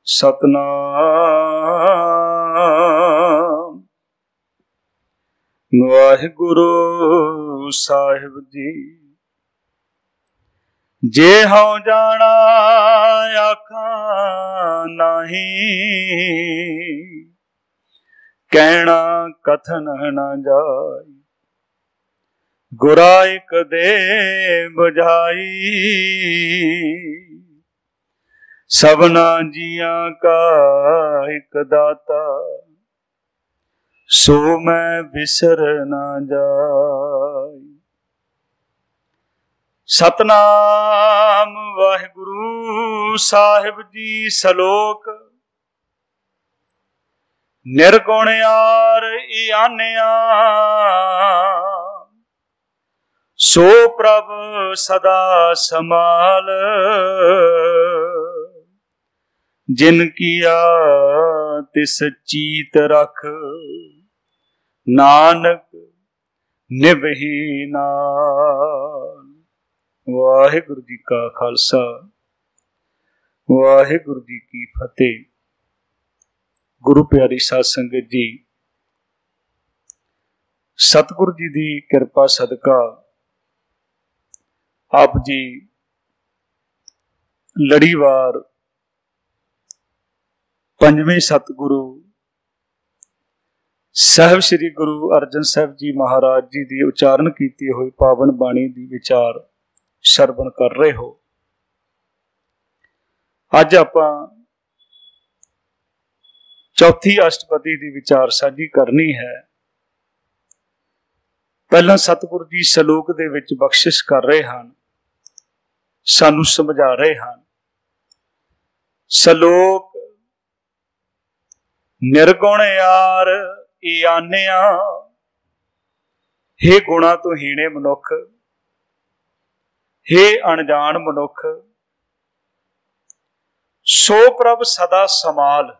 सतनाम वाहिगुरु साहिब जी। जे हूँ जाना आखा नहीं, कहना कथन न जाय। गुरा एक दे बुझाई, सबना जिया का एक दाता। सो मैं बिसर न जाय। सतनाम वाहिगुरु साहिब जी। सलोक निर्गुण यार इयानिया, सो प्रभ सदा समाल। जिन किया तिस चीत रख, नानक निभही नाल। वाहिगुरु जी का खालसा, वाहिगुरु जी की फतेह। गुरु प्यारी साध संगत जी, सतगुरु जी की कृपा सदका आप जी लड़ीवार पंजवें सतगुरु साहब श्री गुरु अर्जन साहब जी महाराज जी की उचारण की हुई पावन बाणी की विचार श्रवण कर रहे हो। अज आपां चौथी अष्टपदी की विचार साझी करनी है। पहला सतगुरु जी सलोक दे विच बख्शिश कर रहे हैं, सानू समझा रहे हैं। सलोक निर्गुण यार इयानिया, हे गुणा तो हीणे मनुख, हे अनजान मनुख। सो प्रभ सदा समाल।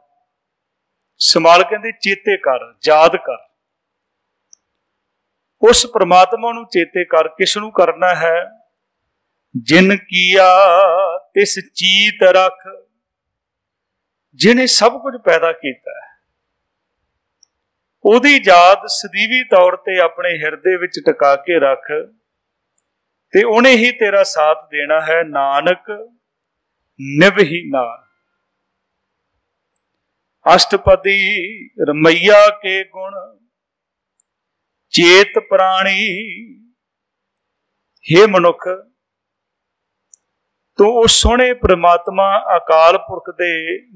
समाल कहते चेते कर, याद कर। उस परमात्मा नूं चेते कर। किसनूं करना है? जिन किया तिस चीत रख, जिन्हें सब कुछ पैदा किया है। उहदी याद सदीवी तौर पर अपने हिरदे विच टका के रख, ते उन्हें ही तेरा साथ देना है। नानक निभही नाल। अष्टपदी रमैया के गुण चेत प्राणी। हे मनुख, तू उस सोहणे परमात्मा अकाल पुरख दे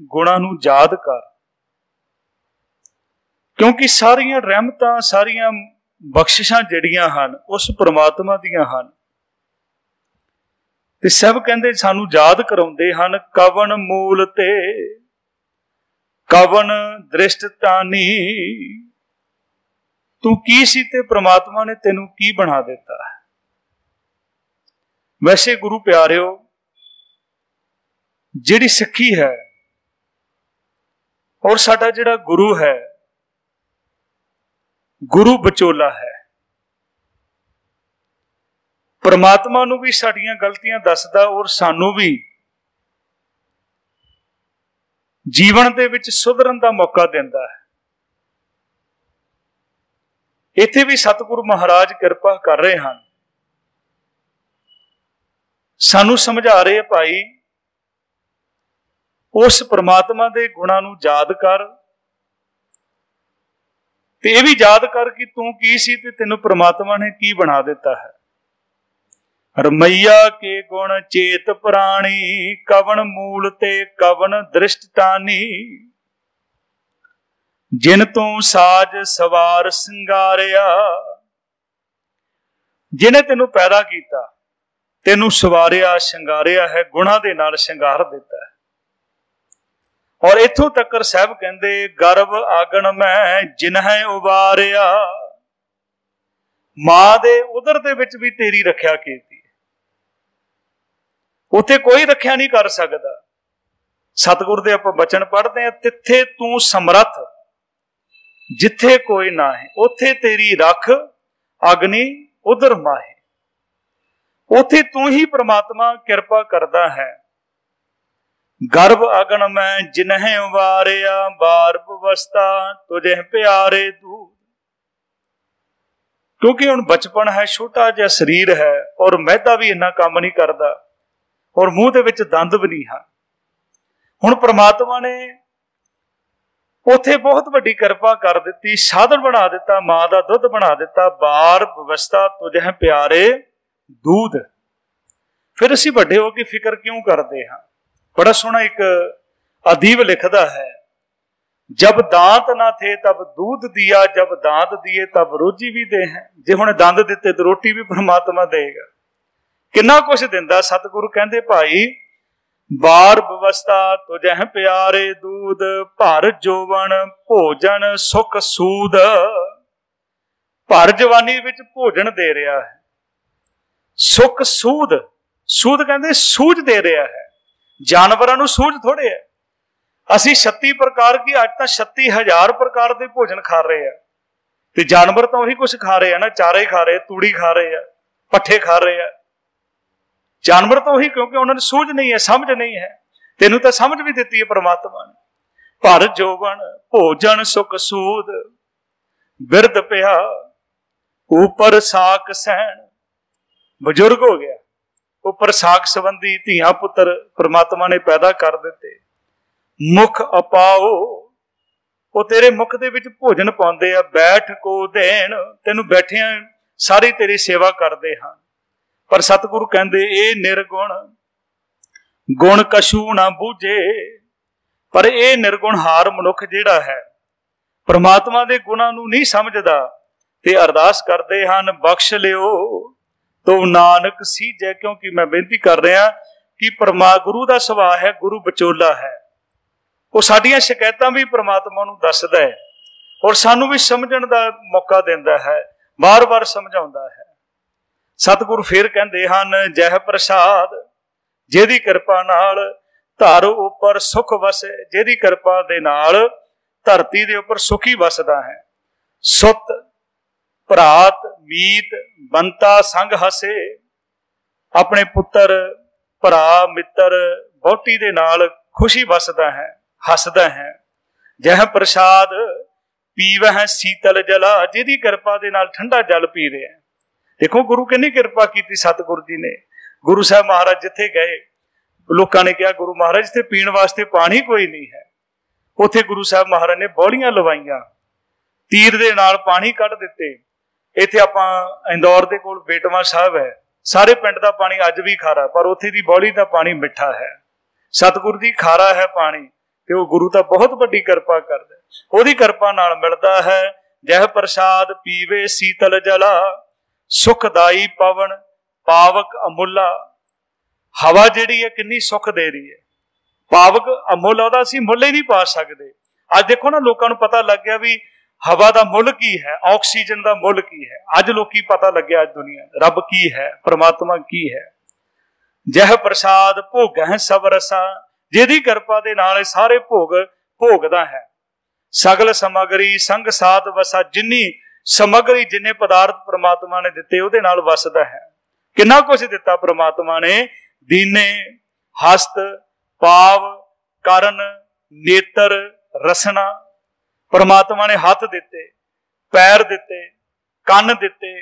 गुणां नूं याद कर, क्योंकि सारियां रहमतां सारियां बख्शिशां जिहड़ियां हन उस परमात्मा दियां हन। ते सब कहंदे सानू याद कराउंदे हन। कवन मूल ते कवन दृष्टतानी। तू की सी ते परमात्मा ने तेनू की बना दिता है। वैसे गुरु प्यारिओ, जिहड़ी सिक्खी है और साडा जिहड़ा गुरु है, गुरु विचोला है। परमात्मा नू भी साडियां गलतियां दसदा और सानू भी जीवन दे विच सुधरन दा मौका दिंदा है। इत्थे भी सतगुरु महाराज कृपा कर रहे हैं, सानू समझा रहे भाई उस परमात्मा दे गुणां नूं याद कर, ते इह भी याद कर कि तू की सी ते तैनूं परमात्मा ने की बना दिता है। रमैया के गुण चेत प्राणी, कवन मूल ते कवन दृष्टतानी। जिन तू साज सवार सिंगारिया, जिन्हें तेनू पैदा किया, तेनू सवारिया शिंगारिया है, गुणा दे नाल शिंगार दिता है। और इथों तक साहब कहंदे गर्भ आगन मैं जिन्हें उबारिया। मां दे उदर दे विच भी तेरी रखिया कीती, उत्थे कोई रखिया नहीं कर सकता। सतगुरु दे आपां बचन पढ़ते हैं, तिथे तू समरथ जिथे कोई ना है, उथे तेरी रख अग्नि उधर माहे। उथे तू ही परमात्मा कृपा करदा है। गर्भ अगन में जिन्हें उबारिया बार बवस्था तुझे प्यारे दूध। क्योंकि हुण बचपन है, छोटा जिहा शरीर है और मैदा भी इन्ना काम नहीं करता और मूँह दे विच दंद भी नहीं है। हुण परमात्मा ने उत्थे बहुत वड्डी किरपा कर दित्ती, साधन बना दिता, माँ का दुध बना दिता, बार व्यवस्था तुझे प्यारे दूध। फिर असीं वड्डे हो के फिक्र क्यों करते हैं? बड़ा सोहना एक अदीब लिखदा है, जब दांत ना थे तब दूध दिया, जब दांत दिए तब रोजी भी दे हैं। जे हुण दंद दिते तो रोटी भी परमात्मा देगा। किन्ना कुछ दिंदा। सतगुरु कहंदे भाई बार व्यवस्था तुझे प्यारे दूध, भर जोवन भोजन सुख सूद। भर जवानी विच भोजन दे रहा है, सुख सूद, सूद कहंदे सूझ दे रहा है। जानवरां नूं सूझ थोड़े है। असीं 36 प्रकार की अज तां 36,000 प्रकार के भोजन खा रहे हैं, ते जानवर तो उही कुछ खा रहे हैं ना, चारे खा रहे, तूड़ी खा रहे हैं, पट्ठे खा रहे हैं। जानवर तो उही, क्योंकि उन्होंने सूझ नहीं है, समझ नहीं है। तेनू तो समझ भी दी है परमात्मा ने। भर जोवन भोजन सुख सूद, बिरद पिया ऊपर साक सैन। बजुर्ग हो गया, ऊपर साक संबंधी धियां पुत्र परमात्मा ने पैदा कर दिते। मुख अपाओ, वो तेरे मुख दे विच भोजन पाउंदे आ। बैठ को देन, तेनू बैठिया सारी तेरी सेवा करते हैं। पर सतगुरु कहंदे ए निर्गुण गुण कछू ना बूझे। पर यह निर्गुण हार मनुख जिहड़ा है परमात्मा के गुणां नूं नहीं समझदा, ते अरदास करते हैं बख्श लियो तो नानक सीजे। क्योंकि मैं बेनती कर रहा कि गुरु का सुभाव है, गुरु विचोला है, वो साडियां शिकायतां भी परमात्मा नूं दसदा है और सानू भी समझण दा मौका दिंदा है, बार बार समझाउंदा है। सतगुरु फिर कहंदे हन जह प्रसाद जिहदी किरपा नाल धर उपर सुख वसे। जिहदी किरपा दे नाल धरती दे उपर सुख ही वसदा है। सुत भरात मीत बंता संग हसे। अपने पुत्र भरा मित्र वोटी दे नाल खुशी वसदा है, हसदा है। जह प्रसाद पीवह शीतल जला। जिहदी किरपा दे नाल ठंडा जल पी रहे हैं। देखो गुरु किन्नी किरपा की सतगुरु जी ने। गुरु साहब महाराज जिथे गए, लोगों ने कहा गुरु महाराज इत्थे पीण वास्ते पानी कोई नहीं है। उत्थे गुरु साहब महाराज ने बौलियां लवाइयां, तीर दे नाल पानी कढ़ दिते। इत्थे आपां इंदौर दे कोल बेटवा साहब है, सारे पिंड दा पानी अज भी खारा, पर उत्थे दी बौली दा पानी मिठा है। सतगुरु दी खारा है पानी, ते वो गुरु तां बहुत वड्डी किरपा करदा है। ओहदी किरपा नाल मिलदा है। जह प्रसाद पीवे शीतल जला। सुखदाई पवन पावक अमुला। हवा जिहड़ी है किन्नी सुख दे रही है। पावक अमुल ओहदा असीं मुल ही नहीं पा सकते। अज देखो ना लोगों को पता लग गया भी हवा का मुल की है, ऑक्सीजन का मुल की है। अज लोग पता लगे, अज दुनिया रब की है, परमात्मा की है। जह प्रसाद भोग है सब रसा। जिहदी किरपा दे नाल सारे भोग भोगदा है। सगल समगरी संग साध वसा। जिन्नी समगरी जिन्ने पदार्थ परमात्मा ने दिते उहदे नाल वसदा है। किन्ना कुछ दिता परमात्मा ने। दीने हस्त पाव करन नेत्र रसना। परमात्मा ने हाथ दिते, पैर दिते, कन दिते,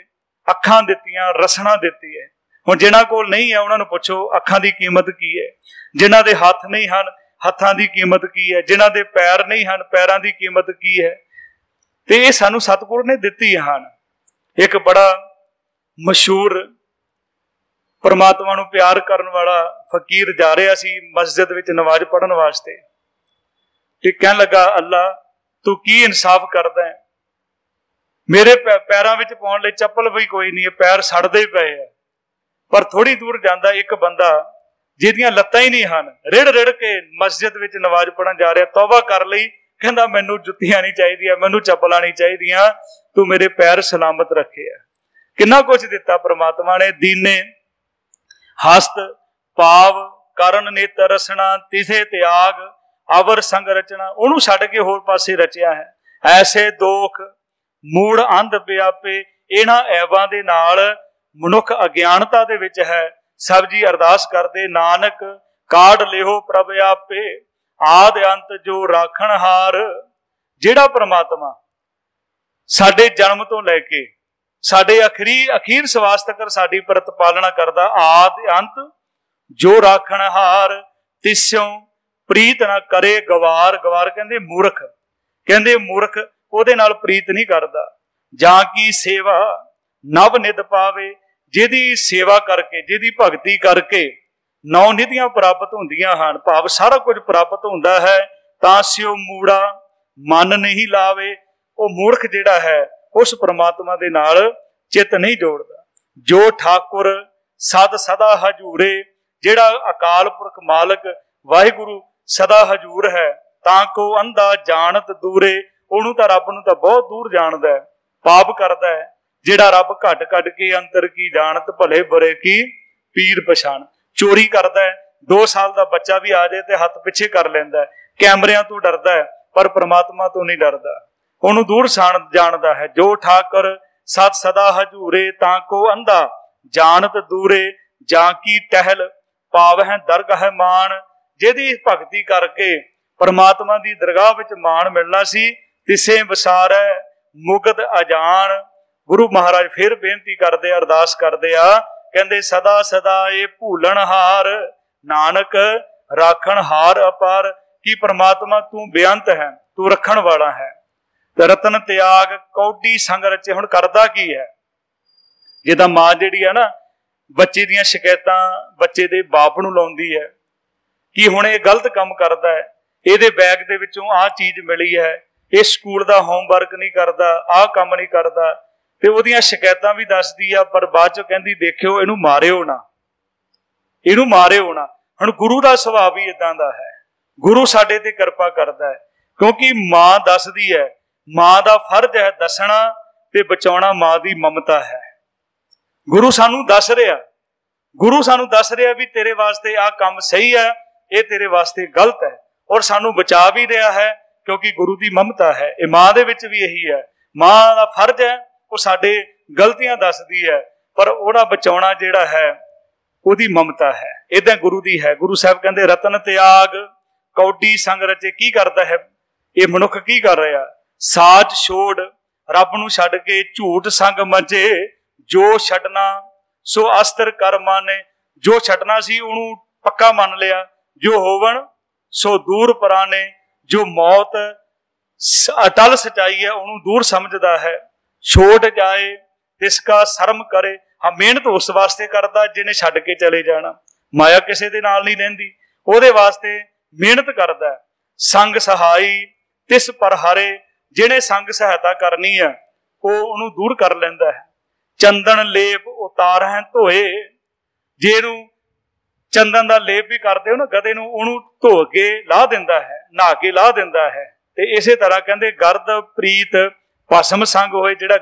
अखां दित्तियां, रसना दिती है। हुण जिन्हां कोल नहीं है उन्हां नूं पुछो अखां दी कीमत की है। जिन्हां दे हथ नहीं हन हत्थां दी कीमत की है। जिन्हां दे पैर नहीं हन पैरां दी कीमत की है। ते ये सानू सतगुरु ने दिती हन। एक बड़ा मशहूर परमात्मा नूं प्यार करन वाला फकीर जा रहा सी मस्जिद विच नमाज पढ़न वास्ते। ते कहन लगा अल्लाह तू की इंसाफ करदा है। मेरे पैरां विच पाउण लई चप्पल भी कोई नहीं है, पैर सड़दे पे है। पर थोड़ी दूर जांदा एक बंदा जिहदियां लत्तां ही नहीं हन, रिड़ रिड़ के मस्जिद विच नमाज पढ़न जा रहा। तौबा कर लई, कहंदा मैनू जुत्तियां नहीं चाहिए, मैनू चप्पलां नहीं चाहिए, तू मेरे पैर सलामत रखे है। किन्ना कुछ दिता परमात्मा ने। दीने हस्त पाव करन नेत्र रसना। तिथे त्याग अवर संग रचना। उन्होंने छड्ड के होर पासे रचिया है। ऐसे दोख मूड़ अंध व्यापे। इन्हां ऐबां दे नाल मनुख अज्ञानता दे विच है। सब जी अरदास करदे नानक काढ़ लिहो प्रभ आपे आद अंत जो राखण हार। जिहड़ा परमात्मा साडे जन्म तो लैके साडे अखीर सवास तक साडी प्रतिपालना करदा, आद अंत जो राखण हार, तिस्यों प्रीत ना करे गवार। गवार कहंदे मूर्ख, कहंदे मूर्ख ओहदे नाल प्रीत नहीं करदा। जां की सेवा नव निध पावे, जिहदी सेवा करके जिहदी भगती करके नौ निधियां प्राप्त होंदियां हन, भाव सारा कुछ प्राप्त हुंदा है। तां स्यो मूड़ा मन नहीं लावे, वो मूर्ख जिहड़ा है उस परमात्मा दे नाल चित नहीं जोड़दा। जो ठाकुर सद सदा हजूरे, जिहड़ा अकाल पुरख मालक वाहिगुरु सदा हजूर है, तां को अंधा जानत दूरे, ਉਹਨੂੰ ਤਾਂ ਰੱਬ ਨੂੰ ਤਾਂ बहुत दूर जानदा है। पाप करदा है जिहड़ा रब घट घट के अंतर की जानत, भले बुरे की पीर पछाण। चोरी करदा है, 2 साल का बच्चा भी आ जाए तो हथ पिछे कर लैंदा है। कैमरिਆਂ तो डरदा है पर परमात्मा तो नहीं डरदा, ਉਹਨੂੰ दूर जानदा है। जो ठाकर सत सदा हजूरे, ताको अंधा जानत दूरे, जां की टहल पावह दरगाह मान। जिहदी भगती करके परमात्मा की दरगाह विच मान मिलना सी, तिसे वसारै मुगत अजान। गुरु महाराज फिर बेनती करदे, अरदास करदे आ, कहंदे सदा सदा ये भूलन हार, नानक राखण हार अपार। कि परमात्मा तू बेअंत है, तू रखण वाला है। ते रतन त्याग कौडी संग रचे। हुण करदा की है, जिद्दां मां जिहड़ी है ना बच्चे दीयां शिकायतां बच्चे दे बाप नूं लाउंदी है कि हुण ये गलत काम करदा है, इहदे बैग दे विचों आह चीज़ मिली है, ये स्कूल का होमवर्क नहीं करता, आह काम नहीं करता, तो उहदियां शिकायतां भी दसदी आ। पर बाद चों कहंदी देखियो इहनूं मारिओ ना, इहनूं मारिओ ना। हुण गुरु का सुभाव ही इदां दा है, गुरु साडे ते किरपा करदा है, क्योंकि मां दसदी है, मां का फर्ज है दसना ते बचाउणा, मां की ममता है। गुरु सानू दस रहा, गुरु सानू दस रहा भी तेरे वास्ते आह काम सही है, ये तेरे वास्ते गलत है, और सानू बचा भी रहा है क्योंकि गुरु की ममता है। ये मां दे विच भी यही है, मां का फर्ज है वो साडे गलतियां दसदी है, पर उहदा बचाउणा जिहड़ा है उहदी ममता है। इदां गुरु दी है। गुरु साहब कहंदे रतन त्याग कौडी संग रचे। की करदा है ये मनुख, की कर रहा? साज छोड़ रब नूं छड्ड के झूठ संग मचे, जो छड्डना सो अस्त्र कर माने। जो छड्डना सी उहनूं पक्का मान लिया, जो होवन सो दूर पराने। जो मौत अटल सच्चाई है उन्होंने दूर समझदा है। छोड़ जाए तिसका शर्म करे। हाँ, मेहनत उस वास्ते करता जिन्हें छड्ड के चले जाना, माया किसी दे नाल नहीं रहिंदी, उहदे वास्ते मेहनत करता है। संग सहाई तिस पर हारे, जिन्हें संग सहायता करनी है वो उन्होंने दूर कर लैंदा है। चंदन लेप उतार है धोए, जे नूं चंदन का लेप भी करते हो ना गधे नूं, उहनूं धो के ला दिंदा है, नहा के ला दिंदा है। ते इसे तरह कहंदे गर्द प्रीत भस्म संग होए। जिहड़ा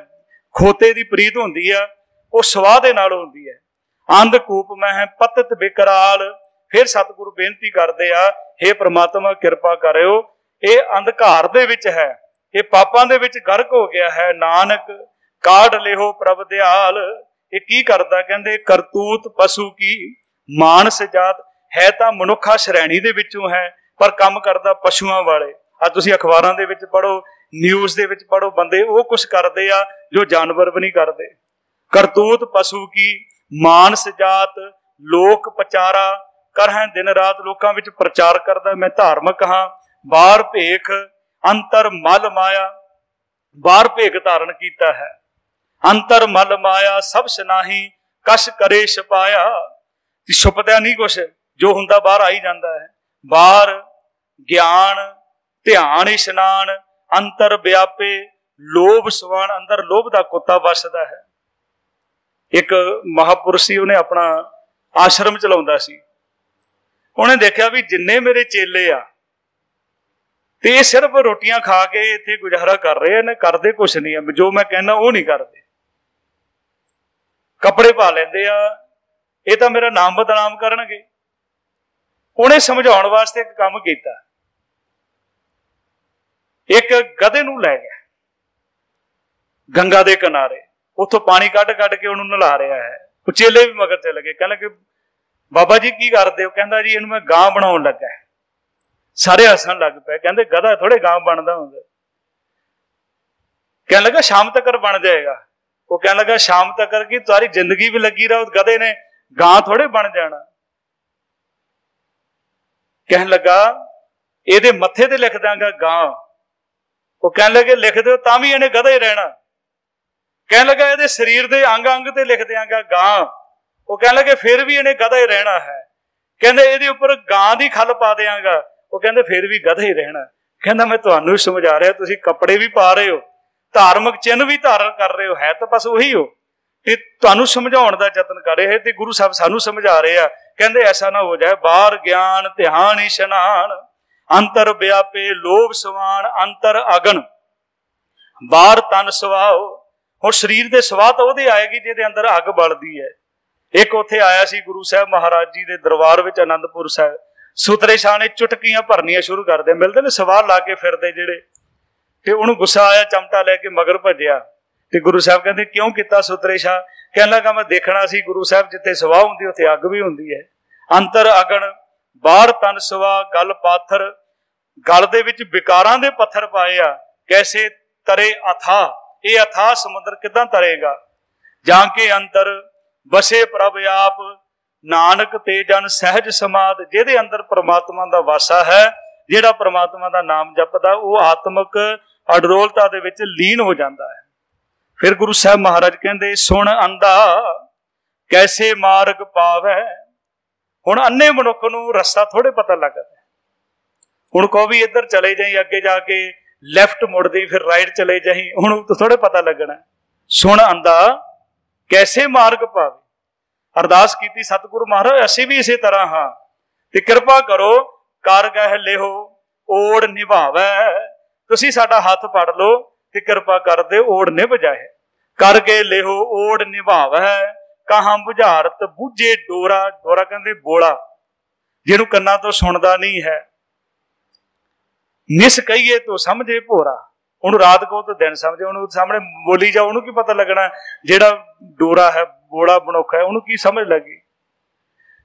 खोते की प्रीत हुंदी है वो स्वाह दे नाल हुंदी है। अंधकूप मैं है पतत बिकराल। फिर सतगुरु बेनती करते आ, हे परमात्मा कृपा करियो, ये अंधकार दे विच है, ये पापां दे विच गर्क हो गया है। नानक काढ़ लिहो प्रभ दयाल। ये की करदा? कहंदे करतूत पशु की मानस जात है, तां मनुखा श्रेणी दे विचों है पर काम करदा पशुआं वाले। आ तुसीं अखबारां दे विच पढ़ो, न्यूज़ दे विच पढ़ो, बंदे वो कुछ करदे आ जो जानवर भी नहीं करते। करतूत पशु की मानस जात लोक प्रचारा कर है दिन रात। लोकां विच प्रचार करदा मैं धार्मिक हाँ। बाहर भेख अंतर मल माया, बाहर भेख धारण कीता है। अंतर मल माया सब सनाही कश करे छपाया। छुपदा नहीं कुछ, जो हुंदा बाहर आई जाता है। बाहर ज्ञान ध्यान इशनान अंतर व्यापे लोभ सवान। अंदर लोभ का कुत्ता वसदा है। एक महापुरुष सी, उन्हें अपना आश्रम चलाउंदा सी। उन्हें देखा भी जिन्ने मेरे चेले आ ते सिर्फ रोटियां खा के इत्थे गुजारा कर रहे हैं, करते कुछ नहीं है, जो मैं कहना वो नहीं करते। कपड़े पा लेंदे आ, ये तो मेरा नाम बदनाम करनगे। उन्हें समझाउण वास्ते एक काम कीता, एक गधे नूं लै गया गंगा दे किनारे, उथों पानी कढ़ कढ़ के उन्होंने नला रहा है। चेले भी मगर चले गए, कहने कि बाबा जी की करते हो? कहता जी इनू मैं गां बनाउण लगा। सारे हसन लग पे, कहते गधा थोड़े गां बनता होंगे। कहने लगा शाम तक बन जाएगा। वो कहने लगा शाम तक की तुम्हारी जिंदगी भी लगी रहो, गधे ने गां थोड़े बन जाना। कहने लगा ਇਹਦੇ मत्थे ते लिख दांगा गां। वो कहने लगे लिख दो तां भी इन्हें गधा ही रहना। कहने लगा ਇਹਦੇ शरीर के अंग अंग ते लिख देंगा गां। वो कहने लगे फिर भी इन्हें गधा ही रहना है। कहते ਇਹਦੇ ਉੱਪਰ गां की खल पा देंगा। वो कहते फिर भी गधा ही रहना। कहना मैं तुहानू समझा रहा, तुसीं कपड़े भी पा रहे हो, धार्मिक चिन्ह भी धारण कर रहे हो, है तो बस उही हो, ते तुहानू समझाउण दा यतन कर रहे ते गुरु साहब सानू समझा रहे हैं। कहते ऐसा ना हो जाए बाहर ज्ञान ध्यान इशनान अंतर व्यापे लोभ सवान अंतर अगन बाहर तन सवाओ। हुण शरीर दे सवाह तो उहदे आएगी जिहदे अंदर अग बलदी है। एक उत्थे आया सी गुरु साहब महाराज जी दे दरबार विच आनंदपुर साहब, सुतरे शाह ने चुटकियां भरनियां शुरू कर दे, मिलदे ने सवाह ला के फिरदे जिहड़े, ते उहनूं गुस्सा आया, चमटा लैके मगर भज्जिया। ते गुरु साहब कहते क्यों किता सुतरे शाह? कहने लगा मैं देखना सी गुरु साहब जिथे सवाह हुंदी उत्थे अग भी हुंदी है। अंतर अगन बाहर तन सवाह गल पाथर, गल दे विच विकारां दे पत्थर पाए आ, कैसे तरे अथा, ये अथाह समुद्र किदां तरेगा। जाके अंतर बसे प्रभ आप नानक ते जन सहज समाध, जिहदे अंदर परमात्मा दा वासा है, जिहड़ा परमात्मा दा नाम जपदा वो आत्मक अडरोलता दे विच लीन हो जाता है। फिर गुरु साहब महाराज कहते सुन अंधा कैसे मार्ग पावै। हुण अन्ने मनुख नूं रस्ता थोड़े पता लगदा। हुण कहो भी इधर चले जाई, अगे जाके लैफ्ट मुड़दी फिर राइट चले जाई, हुण तो थोड़े पता लगना। सुन अंधा कैसे मार्ग पावे। अरदास की सतगुरु महाराज असीं भी इसे तरह हाँ, ते कृपा करो कर गह लिहो ओड़ निभावै। तुसीं साडा हाथ पड़ लो ते कृपा कर दे ओड़ निभ जाए। कर के लिहो ओड़ निभावै कहां बुझारत बूझे डोरा। डोरा कहते बोला, जिहनूं कन्नां तो सुनदा नहीं है। निस कहिए तो समझे भोरा, उन्होंने रात को तो दिन समझे, उन्होंने सामने बोली जाओ उन्होंने की पता लगना जेड़ा डोरा है बोड़ा मनुख है उन्होंने की समझ लगी।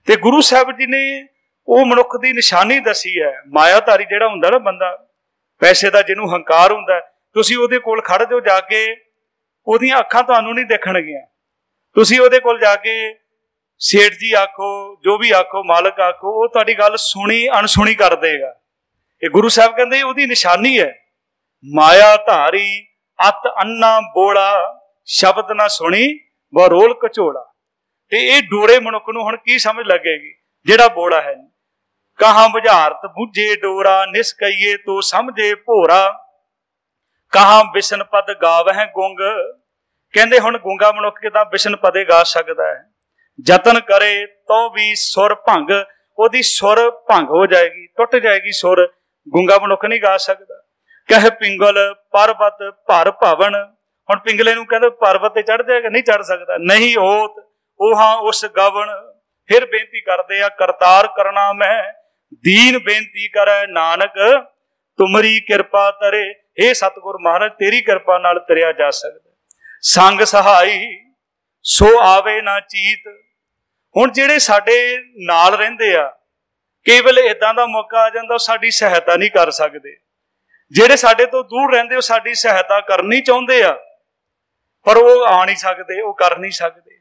ते गुरु साहब जी ने वो मनुख की निशानी दसी है। मायाधारी जेड़ा हुंदा ना बंदा, पैसे का जिन्हों हंकार हुंदा, तुसीं उहदे कोल खड़ जाओ जाके, उहदियां अखां तुहानूं नहीं देखणगियां। तुसीं उहदे कोल जाके सेठ जी आखो, जो भी आखो, मालक आखो, वो तुहाडी गल सुनी अनसुनी कर देगा। ये गुरु साहब कहते उहदी निशानी है। माया धारी अत अन्ना बोला शब्द ना सुनी व रोल कचोड़ा। ते ये डोरे मनुख नूं हुण की समझ लगेगी जेड़ा बोला है। कहां बुझारत बुझे डोरा निस कहिए तो समझे भोरा। कहां बिशन पद गावह गुंग। कहंदे हुण गूंगा मनुख किदां बिशन पदे गा सकदा है। जतन करे तो भी सुर भंग, ओदी सुर भंग हो जाएगी, टुट जाएगी सुर, गूंगा मनुख नहीं गा सकदा। कह पिंगल पर्वत भर भवन। हुण पिंगले नूं कहंदे पर्वत ते चढ़ जाएगा, नहीं चढ़ सकदा। नहीं होत ओहां उस गवन। फिर बेनती करदे आ करतार करना मैं दीन बेनती करे नानक तुमरी कृपा तरे। हे सतगुर महाराज तेरी कृपा नाल तरिया जा सकदा। संग सहाई सो आवे ना चीत। हुण जिहड़े साडे नाल रहिंदे आ, केवल इदां दा मौका आ जांदा साडी सहायता नहीं कर सकदे। ਜਿਹੜੇ ਸਾਡੇ ਤੋਂ दूर ਰਹਿੰਦੇ ਉਹ ਸਾਡੀ सहायता करनी ਚਾਹੁੰਦੇ ਆ, पर वो आ नहीं सकते, वो कर नहीं सकते।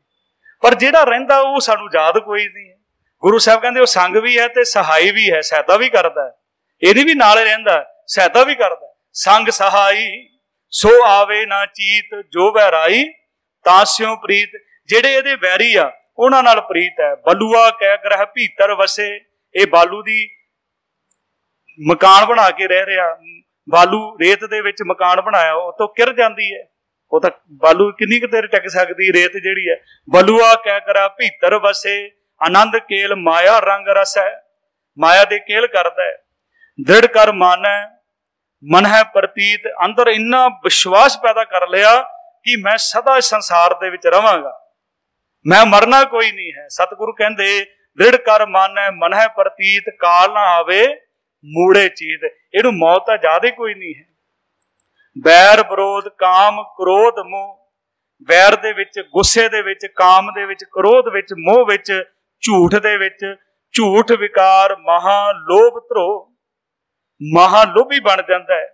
पर ਜਿਹੜਾ ਰਹਿੰਦਾ ਉਹ ਸਾਨੂੰ ਯਾਦ ਕੋਈ नहीं है। गुरु साहब कहते वो संग भी है ते सहाई भी है, सहायता भी करता है, ਇਹਦੀ भी नाल ਰਹਿੰਦਾ, सहायता भी करता। संग सहाई सो आवे ना चीत जो वैराई तास्यों प्रीत। ਜਿਹੜੇ ਇਹਦੇ ਵੈਰੀ ਆ ਉਹਨਾਂ ਨਾਲ ਪ੍ਰੀਤ है। बलुआ कै ग्रह भीतर वसे। ये बालू दी मकान बना के रह रहा, बालू रेत दे विच मकान बनाया, वो तो किर जाती है, वो तो बालू किन्नी क देर टिक सकती रेत जिहड़ी है। बलुआ कै करा भीतर वसे आनंद केल माया रंग रस है। माया दे केल करता है। दृढ़ कर मानै मन है प्रतीत। अंदर इन्ना विश्वास पैदा कर लिया कि मैं सदा संसार दे विच रवांगा, मैं मरना कोई नहीं है। सतगुरु कहंदे दृढ़ कर मानै मन है प्रतीत काल ना आवे मूड़े चीत। इहनूं मौत तां ज्यादा कोई नहीं है। बैर विरोध काम क्रोध मोह। बैर दे विच गुस्से दे विच काम दे विच क्रोध विच मोह विच झूठ दे विच झूठ विकार महालोभ धरो, महालोभी बन जाता है,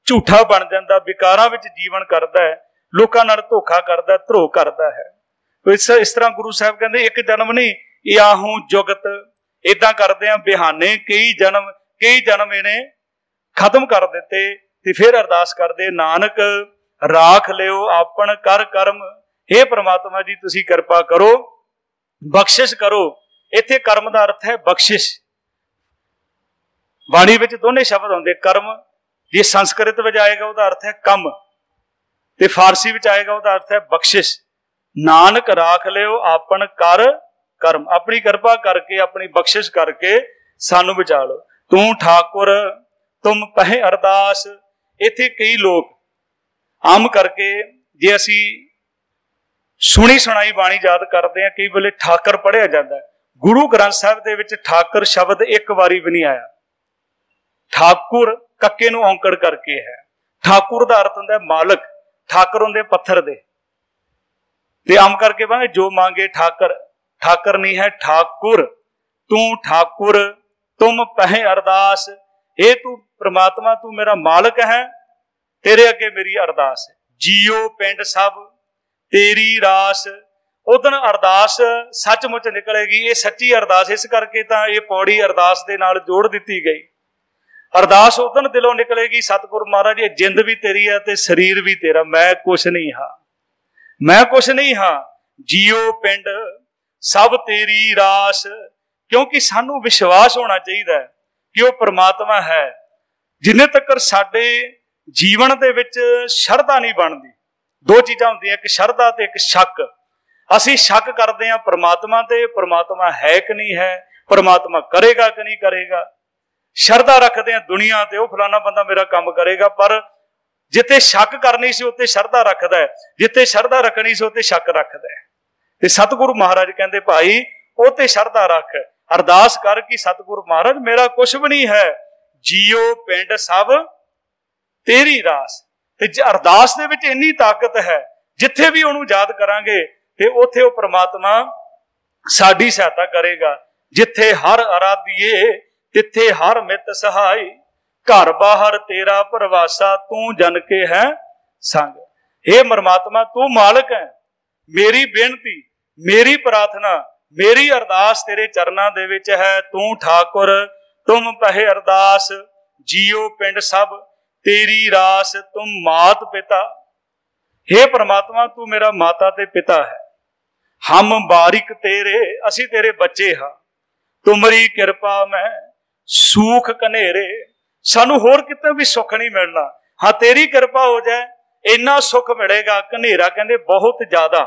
झूठा बन जाता, विकारां विच जीवन करता है, लोकां नाल धोखा करता, धरो करता है। तो इस तरह गुरु साहब कहते एक जन्म नहीं याहू जुगत, इदां करदे बिहाने कई जन्म इन्हें खत्म कर दिते। ते फिर अरदास करदे नानक राख लियो आपन कर कर्म, हे परमात्मा जी तुसी कृपा करो, बख्शिश करो। इत्थे कर्म का अर्थ है बख्शिश। बाणी विच दोने शब्द आउंदे, कर्म जे संस्कृत में आएगा उसका अर्थ है कम, ते फारसी में आएगा उसका अर्थ है बख्शिश। नानक राख लियो आपन कर कर्म, अपनी कृपा करके अपनी बख्शिश करके सानू बचा लो। तू ठाकुर तुम पहे अरदास। इत्थे कई लोग आम करके जे असी सुनी सुनाई बाणी याद करते हैं, कई वेले ठाकर पढ़िया जाता है। गुरु ग्रंथ साहिब दे विच ठाकर शब्द एक बारी भी नहीं आया। ठाकुर कक्के नूं औंकड़ करके है। ठाकुर का अर्थ होंदा मालक, ठाकर होंदे पत्थर दे। ते आम करके भावे जो मांगे ठाकर, ठाकर नहीं है ठाकुर। तू ठाकुर तुम पहे अरदास, हे तू परमात्मा तू मेरा मालक है, तेरे अगे मेरी अरदास है। जियो पिंड सब तेरी रास। उदन अरदास सचमुच निकलेगी, ये सच्ची अरदास, इस करके तो ये पौड़ी अरदास के नाल जोड़ दी गई। अरदास उदन दिलों निकलेगी, सतगुरु महाराज ये जिंद भी तेरी है ते शरीर भी तेरा, मैं कुछ नहीं हाँ, मैं कुछ नहीं हाँ। जियो पिंड सब तेरी रास, क्योंकि सानू विश्वास होना चाहिए कि वह परमात्मा है। जिन्ने तक साडे जीवन दे विच शरधा नहीं बनती, दो चीज़ां होंदियां, एक शरधा ते एक शक। असी शक करते हैं परमात्मा ते, परमात्मा है कि नहीं है, परमात्मा करेगा कि नहीं करेगा। शरधा रखते हैं दुनिया ते, फलाना बंदा मेरा काम करेगा, पर जिते शक करनी सी उत्ते शरधा रखता है, जिते शरधा रखनी सी उत्ते शक रखता है। ते सतगुरु महाराज कहते भाई उत्ते शरधा रख, अरदास कर कि सतगुरु महाराज मेरा कुछ भी नहीं है, जियो पिंड सब तेरी रास। ते अरदास दे विच इन्नी ताकत है, जिथे भी उन्होंने याद करांगे ते उथे वो परमात्मा साडी सहायता करेगा। जिथे हर आराधिए तिथे हर मित सहाय, घर बाहर तेरा परवासा तू जन के है संग। हे परमात्मा तू मालिक है, मेरी बेनती मेरी प्रार्थना मेरी अरदास तेरे चरणों दे विच है। तू ठाकुर तुम पहे अरदास, जियो पिंड सब तेरी रास, तुम मात पिता। हे परमात्मा तू मेरा माता ते पिता है, हम बारिक तेरे असी तेरे बच्चे हाँ। तुमरी कृपा में सुख कनेरे, सानू होर किते भी सुख नहीं मिलना, हाँ तेरी कृपा हो जाए इन्ना सुख मिलेगा। कनेरा कहते बहुत ज्यादा।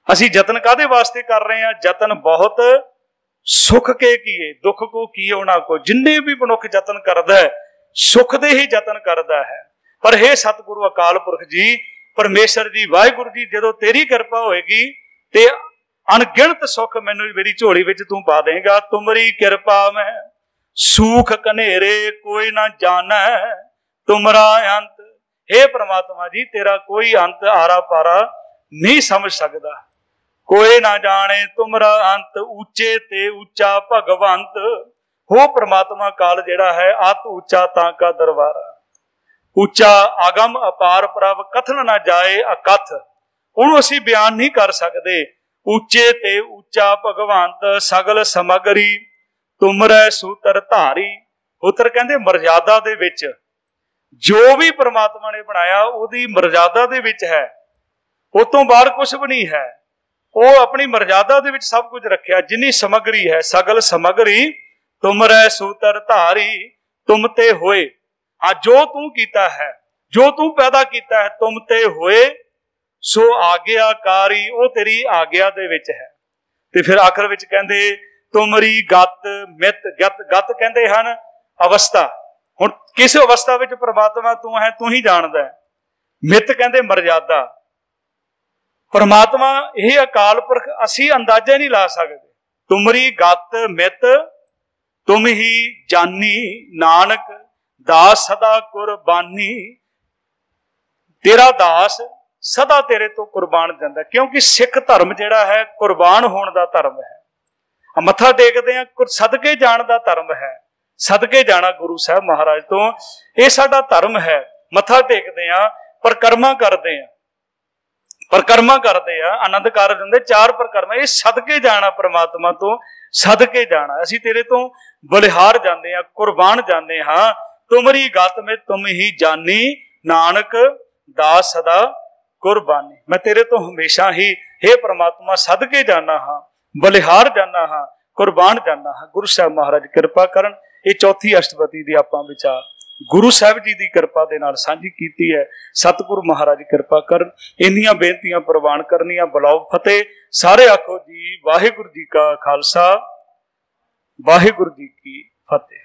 असी जतन कादे वास्ते कर रहे हैं, जतन बहुत सुख के किए दुख को किए ना को। जिन्ने भी मनुख जतन करता है सुख दे ही जतन करता है। पर हे सतगुरु अकाल पुरख जी, परमेश्वर जी, वाहिगुरु जी, जदों तेरी कृपा होएगी ते अनगिनत सुख मैनू मेरी झोली विच तू पा देगा। तुमरी कृपा में सुख कनेरे कोई ना जाना तुमरा अंत। हे परमात्मा जी तेरा कोई अंत आरा पारा नहीं समझ सकता, कोई ना जाने तुमरा अंत। ऊंचे ते ऊंचा भगवंत, हो परमात्मा काल जेड़ा है अत ऊंचा तां का दरबारा। ऊंचा आगम अपार प्रभ कथन ना जाए अकथ, उन्होंने असी बयान नहीं कर सकते। ऊंचे ते ऊंचा भगवंत सगल समगरी तुमरै सूत्र धारी। पुत्र कहते मर्यादा दे विच जो भी परमात्मा ने बनाया उहदी मर्यादा दे विच है, उस तो बाहर कुछ भी नहीं है। वो अपनी मर्यादा दे विच सब कुछ रखिया। जिन्नी समगरी है सगल समगरी तुमरै सूत्र धारी, तुम ते होए। हाँ जो तू कीता है, जो तू पैदा कीता है, तुम ते होए सो आग्याकारी, वो तेरी आग्या दे विच है। ते फिर आखिर विच कहंदे तुमरी गत मित। गत कहंदे हन अवस्था, हुण किस अवस्था विच परमात्मा तू है तू ही जानदा है। मित कहंदे मर्यादा। परमात्मा यह अकाल पुरख असी अंदाजा नहीं ला सकते। तुमरी गत मित तुम ही जानी, नानक दास सदा कुर्बानी। तेरा दास सदा तेरे तो कुर्बान जाता, क्योंकि सिख धर्म जिहड़ा है कुर्बान होने का धर्म है। मत्था टेकते हैं, सदके जाण दा धर्म है, सदके जाना गुरु साहब महाराज तो ये साडा धर्म है। मत्था टेकते हैं, परिक्रमा करते हैं, परिक्रमा करते हैं, आनंद कारज हुंदे 4 परिक्रमा, ये सदके जाना परमात्मा तो, सदके जाना। असीं तेरे तो बलिहार जाते हैं, कुरबान जाते हाँ, तुमरी गत में तुम ही जानी, नानक दास सदा कुरबानी। मैं तेरे तो हमेशा ही हे परमात्मा सदके जाना हाँ, बलिहार जाना हाँ, कुरबान जाना हाँ। गुरु साहब महाराज कृपा करन। ये चौथी अष्टपदी दी आपां विचार गुरु साहब जी की कृपा दे नाल सांझी कीती है। सतगुरु महाराज कृपा करन। इन्नियां बेनतियां प्रवान करनियां। बुलाओ फतेह। सारे आखो जी वाहिगुरु जी का खालसा, वाहिगुरु जी की फतेह।